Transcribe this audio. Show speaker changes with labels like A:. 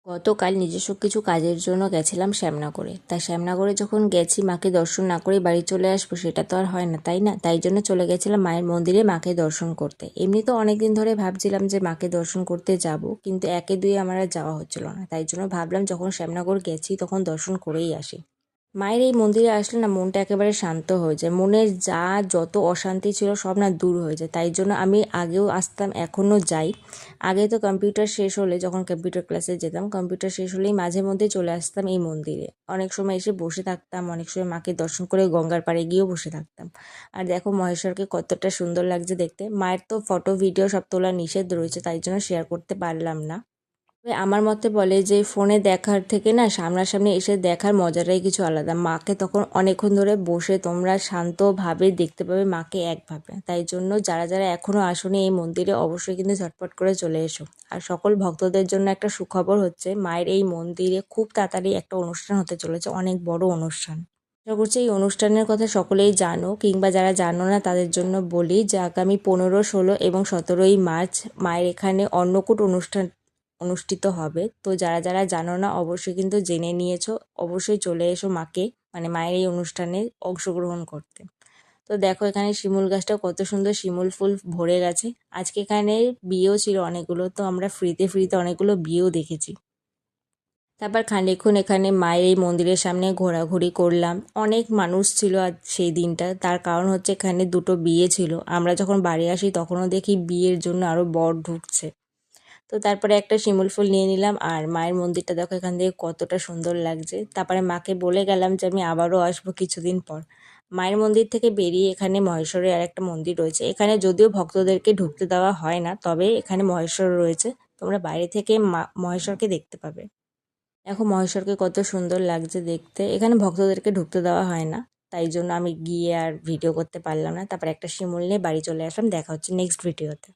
A: গতকাল নিজস্ব কিছু কাজের জন্য গেছিলাম শ্যামনগরে। তাই শ্যামনগরে যখন গেছি মাকে দর্শন না করে বাড়ি চলে আসবো সেটা তো আর হয় না, তাই না? তাই জন্য চলে গেছিলাম মায়ের মন্দিরে মাকে দর্শন করতে। এমনি তো অনেকদিন ধরে ভাবছিলাম যে মাকে দর্শন করতে যাব, কিন্তু একে দুয়ে আমার আর যাওয়া হচ্ছিল না। তাই জন্য ভাবলাম যখন শ্যামনগর গেছি তখন দর্শন করেই আসি। মায়ের এই মন্দিরে আসলে না মনটা একেবারে শান্ত হয়ে যায়। মনের যত অশান্তি ছিল সব না দূর হয়ে যায়। তাই জন্য আমি আগেও আসতাম, এখনও যাই। আগে তো কম্পিউটার শেষ হলে, যখন কম্পিউটার ক্লাসে যেতাম, কম্পিউটার শেষ হলেই মাঝে মধ্যে চলে আসতাম এই মন্দিরে। অনেক সময় এসে বসে থাকতাম, অনেক সময় মাকে দর্শন করে গঙ্গার পাড়ে গিয়েও বসে থাকতাম। আর দেখো মহেশ্বরকে কতটা সুন্দর লাগছে দেখতে। মায়ের তো ফটো ভিডিও সব তোলা নিষেধ রয়েছে, তাই জন্য শেয়ার করতে পারলাম না। তবে আমার মতে বলে যে ফোনে দেখার থেকে না সামনাসামনি এসে দেখার মজাটাই কিছু আলাদা। মাকে তখন অনেকক্ষণ ধরে বসে তোমরা শান্তভাবে দেখতে পাবে মাকে একভাবে। তাই জন্য যারা যারা এখনও আসোনি এই মন্দিরে অবশ্যই কিন্তু ঝটপট করে চলে এসো। আর সকল ভক্তদের জন্য একটা সুখবর হচ্ছে, মায়ের এই মন্দিরে খুব তাড়াতাড়ি একটা অনুষ্ঠান হতে চলেছে, অনেক বড় অনুষ্ঠান। আশা করছি এই অনুষ্ঠানের কথা সকলেই জানো, কিংবা যারা জানো না তাদের জন্য বলি যে আগামী 15, 16 এবং 17ই মার্চ মায়ের এখানে অন্নকূট অনুষ্ঠিত হবে। তো যারা যারা জানো না অবশ্যই কিন্তু জেনে নিয়েছো, অবশ্যই চলে এসো মাকে মানে মায়ের এই অনুষ্ঠানে অংশগ্রহণ করতে। তো দেখো এখানে শিমুল গাছটা কত সুন্দর শিমুল ফুল ভরে গেছে। আজকে এখানে বিয়েও ছিল অনেকগুলো, তো আমরা ফ্রিতে ফ্রিতে অনেকগুলো বিয়েও দেখেছি। তারপর খানিকক্ষণ এখানে মায়ের এই মন্দিরের সামনে ঘোরাঘুরি করলাম। অনেক মানুষ ছিল আজ সেই দিনটা, তার কারণ হচ্ছে এখানে দুটো বিয়ে ছিল। আমরা যখন বাড়ি আসি তখনও দেখি বিয়ের জন্য আরও বর ঢুকছে। তো তারপরে একটা শিমুল ফুল নিয়ে নিলাম। আর মায়ের মন্দিরটা দেখো এখান থেকে কতটা সুন্দর লাগছে। তারপরে মাকে বলে গেলাম যে আমি আবারও আসবো কিছুদিন পর। মায়ের মন্দির থেকে বেরিয়ে এখানে মহেশ্বরের আর একটা মন্দির রয়েছে। এখানে যদিও ভক্তদেরকে ঢুকতে দেওয়া হয় না, তবে এখানে মহেশ্বর রয়েছে, তোমরা বাইরে থেকে মহেশ্বরকে দেখতে পাবে। দেখো মহেশ্বরকে কত সুন্দর লাগছে দেখতে। এখানে ভক্তদেরকে ঢুকতে দেওয়া হয় না, তাই জন্য আমি গিয়ে আর ভিডিও করতে পারলাম না। তারপর একটা শিমুল নিয়ে বাড়ি চলে আসলাম। দেখা হচ্ছে নেক্সট ভিডিওতে।